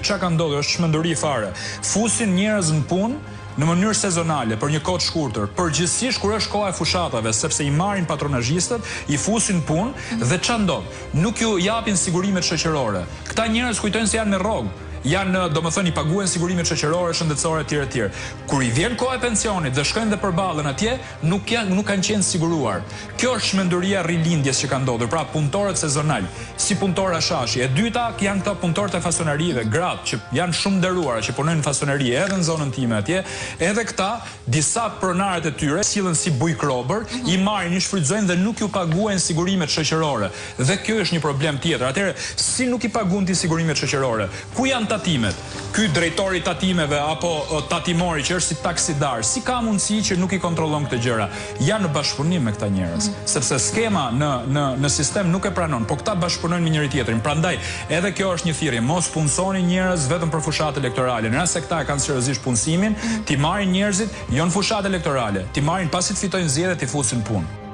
Çka ka ndodhur është çmenduri fare. Fusin njerëz në punë në mënyrë sezonale për një kohë të shkurtër. Përgjithsisht kur është koha e fushatave, sepse i marrin patronazhistët, i fusin punë dhe ç'a ndodh? Nuk ju japin sigurimet shoqërore. Këta njerëz kujtojnë se janë me rrogë. Janë, domethënë, i paguajnë sigurimet shoqërore, shëndetësore etj. Kur i vjen koha e pensionit dhe shkojnë dhe përballen atje, nuk kanë qenë siguruar. Kjo është çmenduria rilindjes që ka ndodhur, pra punëtorët sezonal, si punëtora shashi. E dyta janë këta punëtorët e fasonerive, gratë që janë shumë nderuara, që punojnë në fasoneri edhe në zonën time atje, edhe këta disa pronarët e tyre sillen si bujkrobër, i marrin, i shfrytëzojnë dhe nuk ju paguajnë sigurimet shoqërore. Dhe kjo është një problem tjetër. Atëherë, si nuk i paguën ti sigurimet shoqërore? Ku janë tatimet? Ky drejtori tatimeve apo tatimori që është si taksidar, si ka mundësi që nuk i kontrollon këtë gjëra? Janë në bashkëpunim me këta njerëz, sepse skema në sistem nuk e pranon, po këta bashkëpunojnë me njëri tjetrin. Prandaj, edhe kjo është një thirrje, mos punsoni njerëz vetëm për fushatë elektorale. Në rast se këta e kanë seriozisht punësimin, ti marrin njerëzit jo në fushatë elektorale, ti marrin pasi të fitojnë zgjedhjet, ti fusin punë.